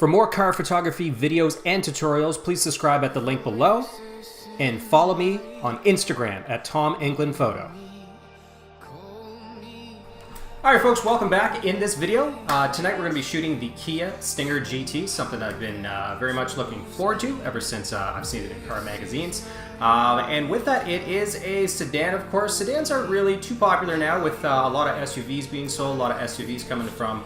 For more car photography videos and tutorials, please subscribe at the link below and follow me on Instagram at TomEnglandPhoto. Alright folks, welcome back. In this video, tonight we're going to be shooting the Kia Stinger GT, something I've been very much looking forward to ever since I've seen it in car magazines. And with that, it is a sedan, of course. Sedans aren't really too popular now with a lot of SUVs being sold, a lot of SUVs coming from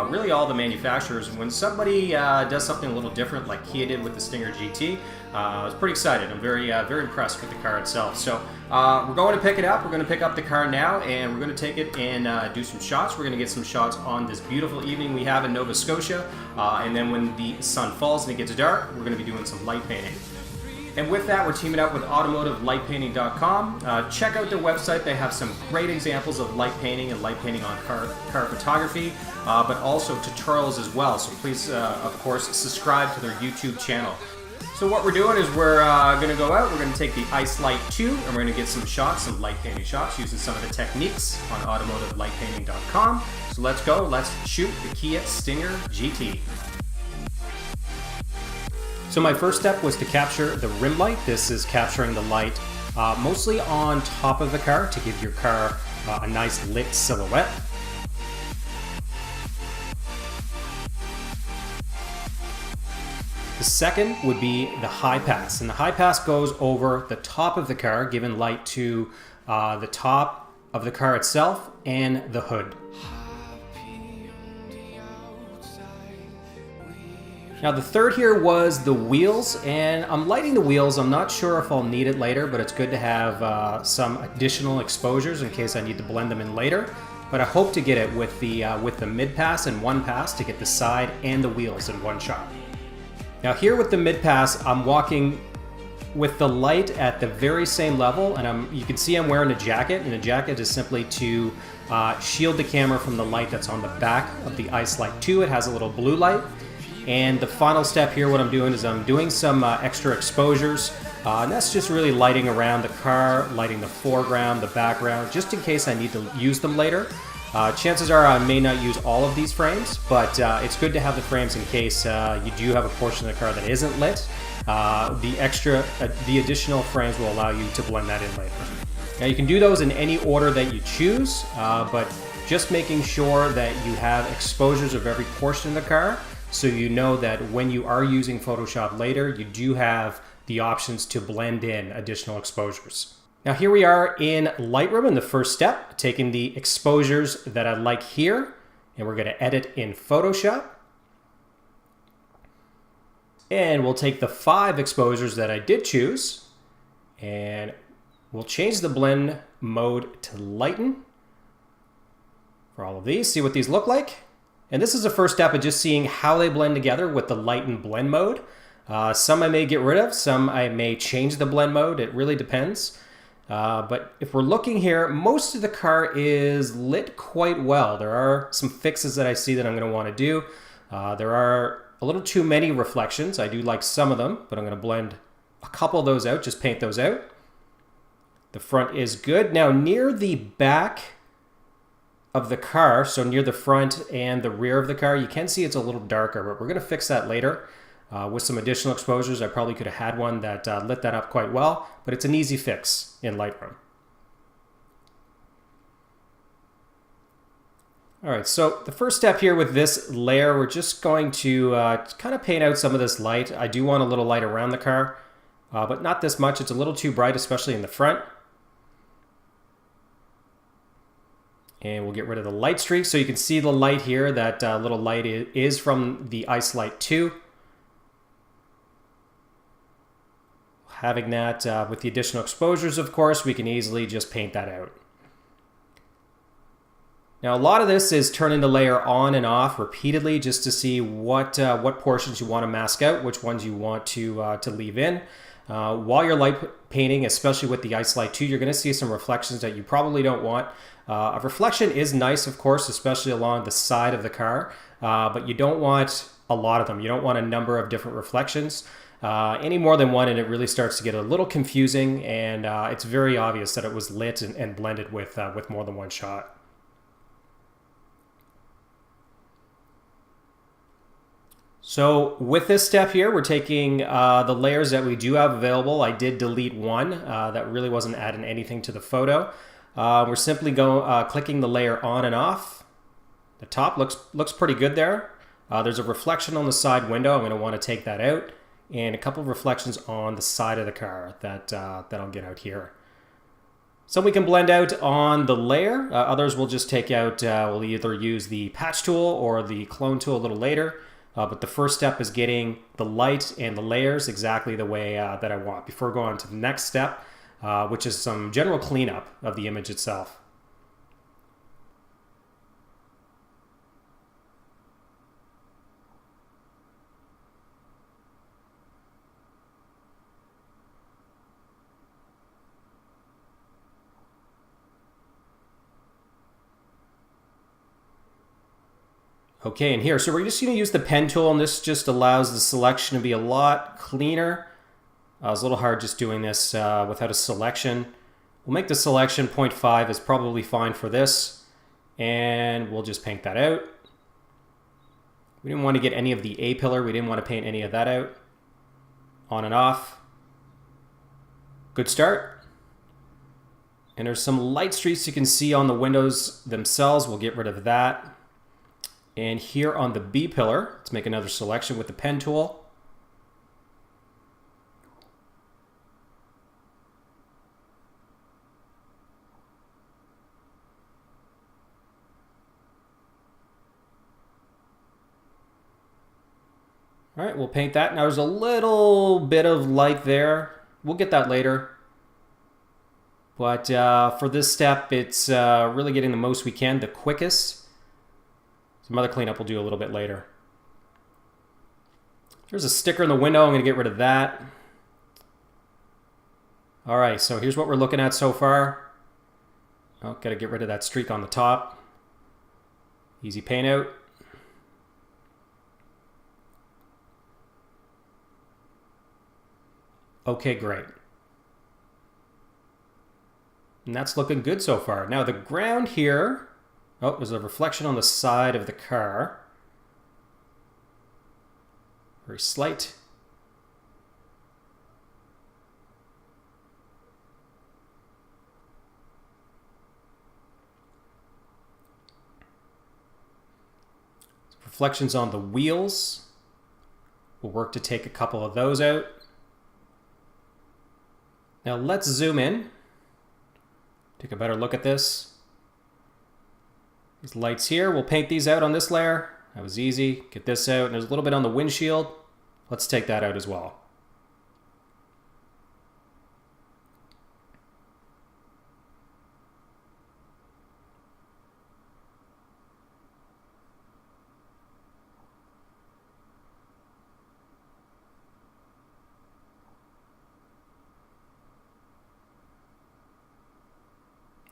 really all the manufacturers. And when somebody does something a little different like Kia did with the Stinger GT, I was pretty excited. I'm very impressed with the car itself. So we're going to pick it up. We're going to pick up the car now, and we're going to take it and do some shots. We're going to get some shots on this beautiful evening we have in Nova Scotia. And then when the sun falls and it gets dark, we're going to be doing some light painting. And with that, we're teaming up with Automotive Lightpainting.com. Check out their website. They have some great examples of light painting and light painting on car photography, but also tutorials as well. So please, of course, subscribe to their YouTube channel. So what we're doing is we're going to go out, we're going to take the Ice Light 2, and we're going to get some shots, some light painting shots, using some of the techniques on AutomotiveLightPainting.com. So let's go, let's shoot the Kia Stinger GT. So my first step was to capture the rim light. This is capturing the light mostly on top of the car to give your car a nice lit silhouette. The second would be the high pass, and the high pass goes over the top of the car, giving light to the top of the car itself and the hood. Now the third here was the wheels, and I'm lighting the wheels. I'm not sure if I'll need it later, but it's good to have some additional exposures in case I need to blend them in later. But I hope to get it with the mid pass and one pass to get the side and the wheels in one shot. Now here with the mid pass, I'm walking with the light at the very same level, and you can see I'm wearing a jacket, and a jacket is simply to shield the camera from the light that's on the back of the Ice Light 2. It has a little blue light. And the final step here, what I'm doing is I'm doing some extra exposures, and that's just really lighting around the car, lighting the foreground, the background, just in case I need to use them later. Chances are I may not use all of these frames, but it's good to have the frames in case you do have a portion of the car that isn't lit. The additional frames will allow you to blend that in later. Now you can do those in any order that you choose, but just making sure that you have exposures of every portion of the car, so you know that when you are using Photoshop later, you do have the options to blend in additional exposures. Now here we are in Lightroom in the first step, taking the exposures that I like here, and we're going to edit in Photoshop. And we'll take the 5 exposures that I did choose, and we'll change the blend mode to lighten for all of these, see what these look like. And this is the first step of just seeing how they blend together with the lighten blend mode. Some I may get rid of, some I may change the blend mode. It really depends. But if we're looking here, most of the car is lit quite well. There are some fixes that I see that I'm going to want to do. There are a little too many reflections. I do like some of them, but I'm going to blend a couple of those out, just paint those out. The front is good. Now near the back of the car, so near the front and the rear of the car, you can see it's a little darker, but we're going to fix that later with some additional exposures. I probably could have had one that lit that up quite well, but it's an easy fix in Lightroom. All right, so the first step here with this layer, we're just going to kind of paint out some of this light. I do want a little light around the car, but not this much. It's a little too bright, especially in the front. And we'll get rid of the light streak. So you can see the light here, that little light is from the Ice Light 2. Having that with the additional exposures, of course, we can easily just paint that out. Now a lot of this is turning the layer on and off repeatedly just to see what portions you want to mask out, which ones you want to leave in. While you're light painting, especially with the Ice Light 2, you're going to see some reflections that you probably don't want. A reflection is nice, of course, especially along the side of the car, but you don't want a lot of them. You don't want a number of different reflections. Any more than one, and it really starts to get a little confusing, and it's very obvious that it was lit and blended with more than one shot. So with this step here, we're taking the layers that we do have available. I did delete one that really wasn't adding anything to the photo. We're simply clicking the layer on and off. The top looks pretty good there. There's a reflection on the side window. I'm going to want to take that out, and a couple of reflections on the side of the car that I'll get out here. Some we can blend out on the layer. Others we'll just take out. We'll either use the patch tool or the clone tool a little later. But the first step is getting the light and the layers exactly the way that I want before going on to the next step, which is some general cleanup of the image itself. Okay, and here, so we're just going to use the pen tool, and this just allows the selection to be a lot cleaner. It's a little hard just doing this without a selection. We'll make the selection 0.5 is probably fine for this, and we'll just paint that out. We didn't want to get any of the A-pillar. We didn't want to paint any of that out. On and off. Good start. And there's some light streaks you can see on the windows themselves. We'll get rid of that. And here on the B pillar, let's make another selection with the pen tool. All right, we'll paint that. Now there's a little bit of light there. We'll get that later. But for this step, it's really getting the most we can, the quickest. Some other cleanup we'll do a little bit later. There's a sticker in the window. I'm going to get rid of that. All right, so here's what we're looking at so far. Oh, got to get rid of that streak on the top. Easy paint out. Okay, great. And that's looking good so far. Now the ground here, oh, there's a reflection on the side of the car. Very slight. Reflections on the wheels. We'll work to take a couple of those out. Now let's zoom in. Take a better look at this. These lights here, we'll paint these out on this layer. That was easy. Get this out. And there's a little bit on the windshield. Let's take that out as well.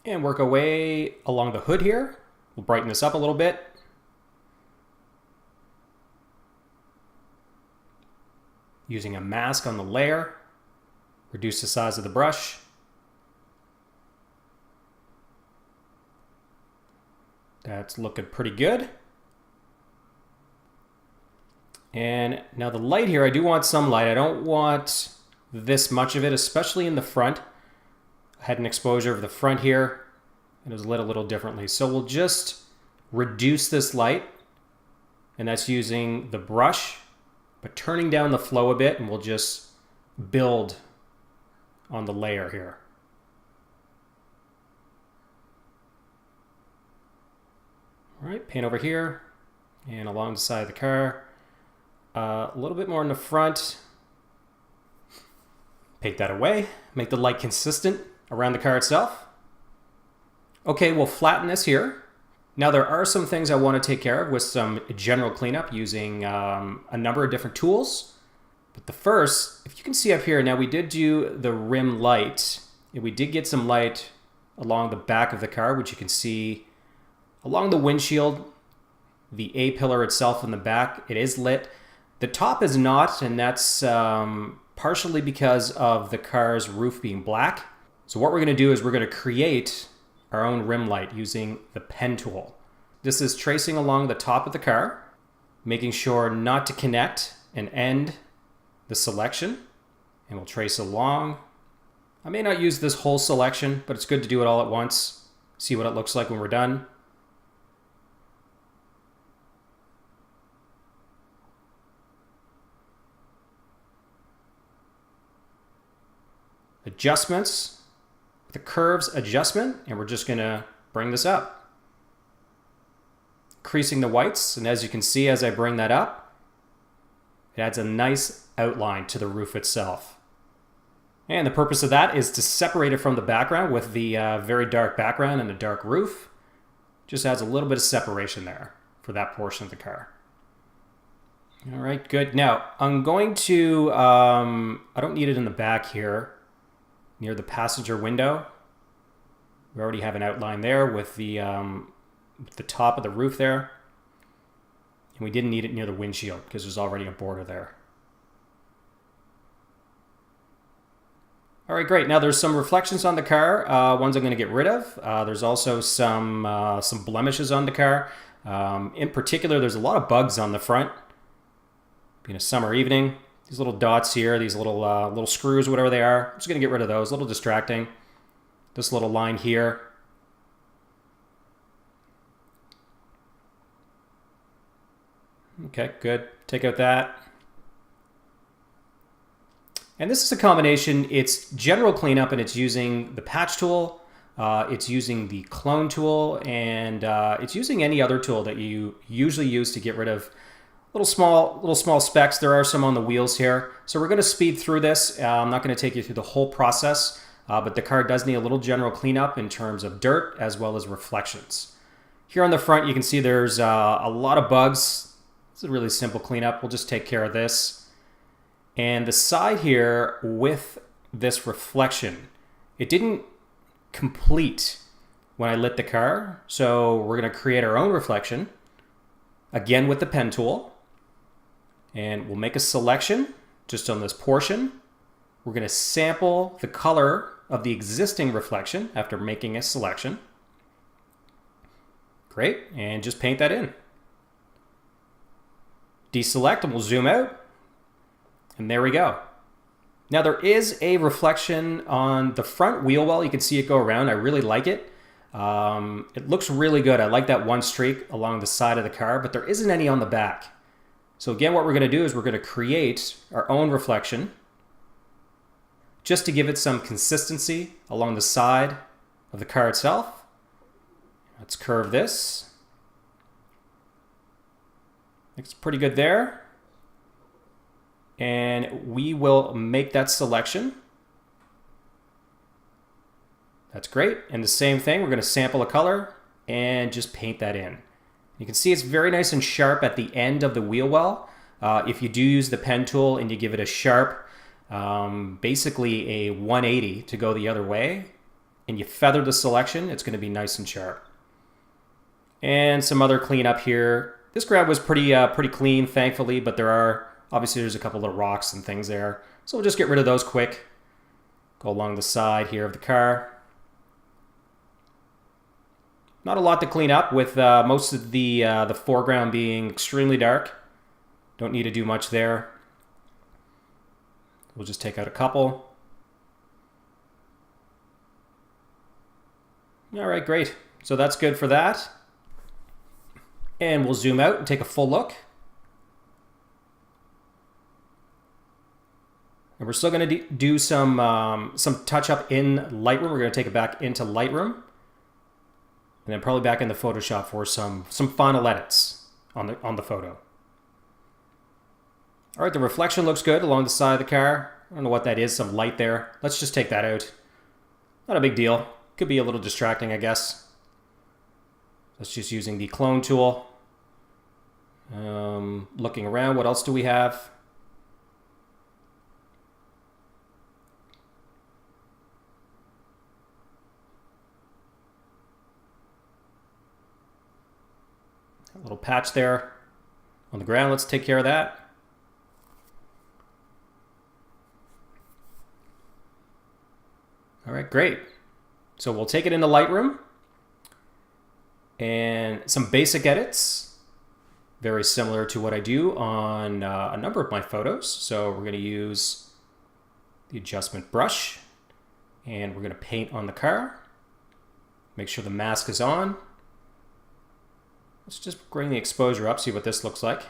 And work our way along the hood here. We'll brighten this up a little bit. Using a mask on the layer. Reduce the size of the brush. That's looking pretty good. And now the light here, I do want some light. I don't want this much of it, especially in the front. I had an exposure of the front here. It was lit a little differently. So we'll just reduce this light, and that's using the brush, but turning down the flow a bit, and we'll just build on the layer here. All right, paint over here and along the side of the car. A little bit more in the front. Paint that away, make the light consistent around the car itself. Okay, we'll flatten this here. Now there are some things I want to take care of with some general cleanup using a number of different tools. But the first, if you can see up here, now we did do the rim light. And we did get some light along the back of the car, which you can see along the windshield, the A-pillar itself in the back, it is lit. The top is not, and that's partially because of the car's roof being black. So what we're going to do is we're going to create our own rim light using the pen tool. This is tracing along the top of the car. making sure not to connect and end the selection, and we'll trace along. I may not use this whole selection, but it's good to do it all at once. See what it looks like when we're done. Adjustments, the curves adjustment, and we're just gonna bring this up. Increasing the whites, and as you can see, as I bring that up, it adds a nice outline to the roof itself. And the purpose of that is to separate it from the background with the very dark background and the dark roof. Just adds a little bit of separation there for that portion of the car. All right, good. Now, I'm going to, I don't need it in the back here, near the passenger window. We already have an outline there with the top of the roof there. And we didn't need it near the windshield because there's already a border there. All right, great. Now there's some reflections on the car, ones I'm going to get rid of. There's also some blemishes on the car. In particular, there's a lot of bugs on the front. Being a summer evening, these little dots here, these little screws, whatever they are, I'm just going to get rid of those. A little distracting. This little line here. Okay, good. Take out that. And this is a combination. It's general cleanup, and it's using the patch tool, it's using the clone tool, and it's using any other tool that you usually use to get rid of little small specks. There are some on the wheels here. So we're going to speed through this. I'm not going to take you through the whole process, but the car does need a little general cleanup in terms of dirt as well as reflections. Here on the front, you can see there's a lot of bugs. It's a really simple cleanup. We'll just take care of this. And the side here with this reflection, it didn't complete when I lit the car. So we're going to create our own reflection, again with the pen tool. And we'll make a selection just on this portion. We're going to sample the color of the existing reflection after making a selection. Great, and just paint that in. Deselect, and we'll zoom out. And there we go. Now there is a reflection on the front wheel well. You can see it go around. I really like it. It looks really good. I like that one streak along the side of the car, but there isn't any on the back. So again, what we're going to do is we're going to create our own reflection just to give it some consistency along the side of the car itself. Let's curve this. Looks pretty good there. And we will make that selection. That's great. And the same thing, we're going to sample a color and just paint that in. You can see it's very nice and sharp at the end of the wheel well. If you do use the pen tool and you give it a sharp, basically a 180 to go the other way, and you feather the selection, it's going to be nice and sharp. And some other cleanup here. This grab was pretty clean, thankfully, but obviously there's a couple little rocks and things there. So we'll just get rid of those quick. Go along the side here of the car. Not a lot to clean up with most of the foreground being extremely dark. Don't need to do much there. We'll just take out a couple. All right, great. So that's good for that. And we'll zoom out and take a full look. And we're still going to do some touch up in Lightroom. We're going to take it back into Lightroom. And then probably back into Photoshop for some final edits on the photo. All right, the reflection looks good along the side of the car. I don't know what that is, some light there. Let's just take that out. Not a big deal. Could be a little distracting, I guess. That's just using the clone tool. Looking around, what else do we have? A little patch there on the ground. Let's take care of that. All right, great. So we'll take it into Lightroom and some basic edits. very similar to what I do on a number of my photos. So we're going to use the adjustment brush, and we're going to paint on the car. Make sure the mask is on. Let's just bring the exposure up, see what this looks like.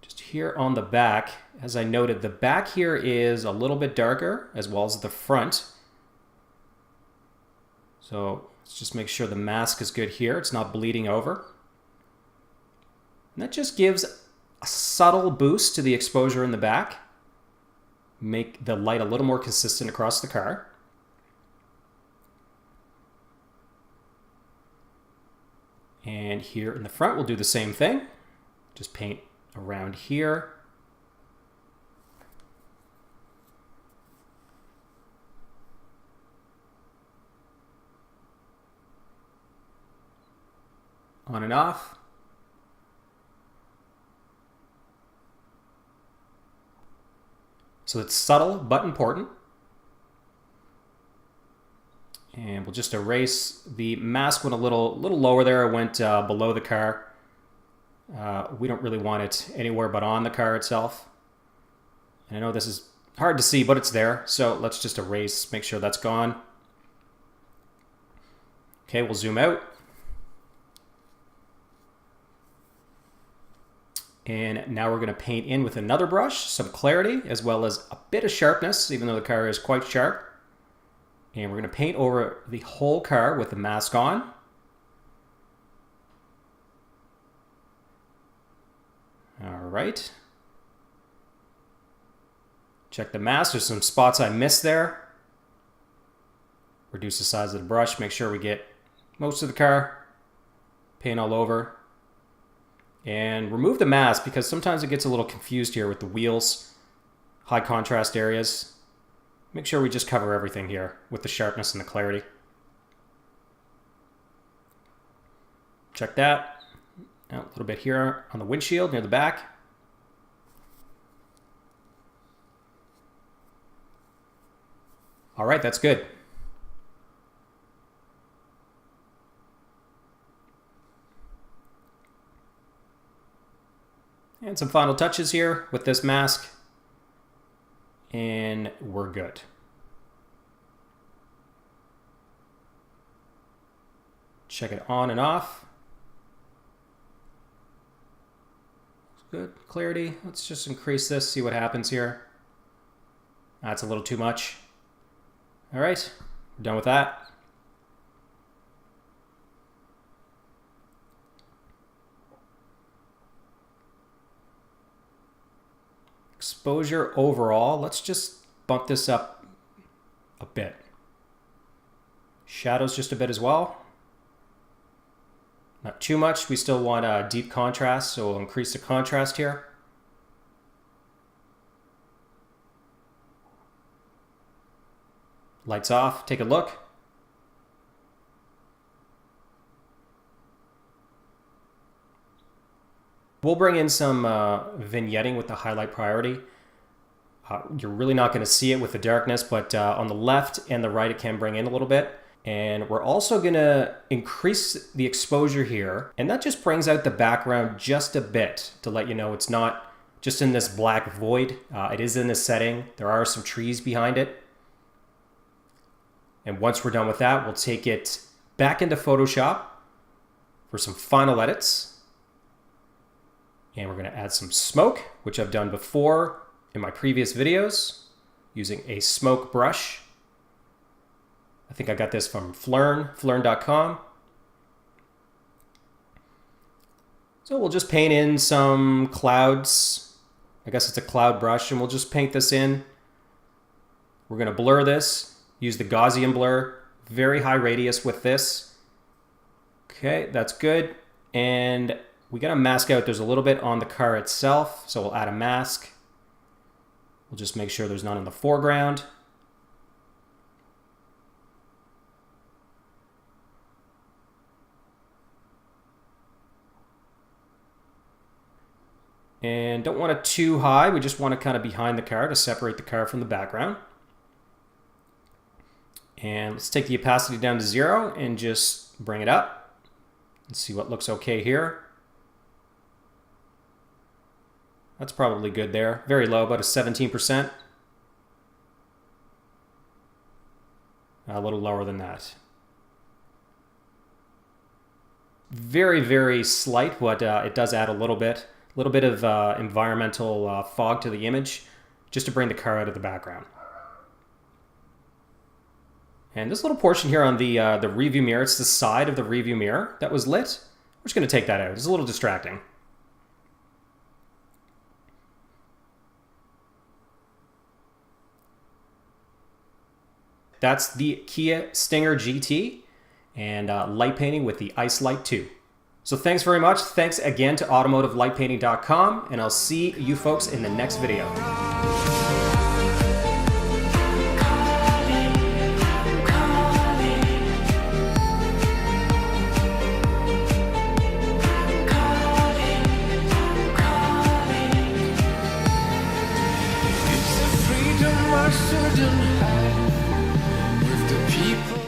Just here on the back, as I noted, the back here is a little bit darker, as well as the front. So let's just make sure the mask is good here. It's not bleeding over. And that just gives a subtle boost to the exposure in the back. Make the light a little more consistent across the car. And here in the front, we'll do the same thing. Just paint around here. On and off. So it's subtle but important. And we'll just erase the mask. Went a little lower there. It went below the car. We don't really want it anywhere but on the car itself. And I know this is hard to see, but it's there. So let's just erase, make sure that's gone. Okay, we'll zoom out. And now we're going to paint in with another brush, some clarity, as well as a bit of sharpness, even though the car is quite sharp. And we're going to paint over the whole car with the mask on. All right. Check the mask. There's some spots I missed there. Reduce the size of the brush. Make sure we get most of the car. Paint all over. And remove the mask because sometimes it gets a little confused here with the wheels. High contrast areas. Make sure we just cover everything here with the sharpness and the clarity. Check that. Now, a little bit here on the windshield near the back. All right, that's good. And some final touches here with this mask. And we're good. Check it on and off. Good clarity. Let's just increase this, see what happens here. That's a little too much. All right, we're done with that. Exposure overall, let's just bump this up a bit. Shadows just a bit as well. Not too much. We still want a deep contrast, so we'll increase the contrast here. Lights off, take a look. We'll bring in some vignetting with the highlight priority. You're really not going to see it with the darkness, but on the left and the right it can bring in a little bit. And we're also going to increase the exposure here. And that just brings out the background just a bit to let you know it's not just in this black void. It is in this setting. There are some trees behind it. And once we're done with that, we'll take it back into Photoshop for some final edits. And we're going to add some smoke, which I've done before in my previous videos using a smoke brush. I think I got this from Flern.com. So we'll just paint in some clouds. I guess it's a cloud brush, and we'll just paint this in. We're going to blur this. Use the Gaussian blur. Very high radius with this. Okay, that's good. And we got to mask out. There's a little bit on the car itself, so we'll add a mask. We'll just make sure there's none in the foreground. And don't want it too high. We just want it kind of behind the car to separate the car from the background. And let's take the opacity down to 0 and just bring it up. Let's see what looks okay here. That's probably good there. Very low, about a 17%. A little lower than that. Very, very slight, but it does add a little bit of environmental fog to the image, just to bring the car out of the background. And this little portion here on the review mirror, it's the side of the review mirror that was lit. We're just going to take that out. It's a little distracting. That's the Kia Stinger GT and light painting with the Ice Light 2. So thanks very much. Thanks again to automotivelightpainting.com, and I'll see you folks in the next video. Shouldn't hide with the people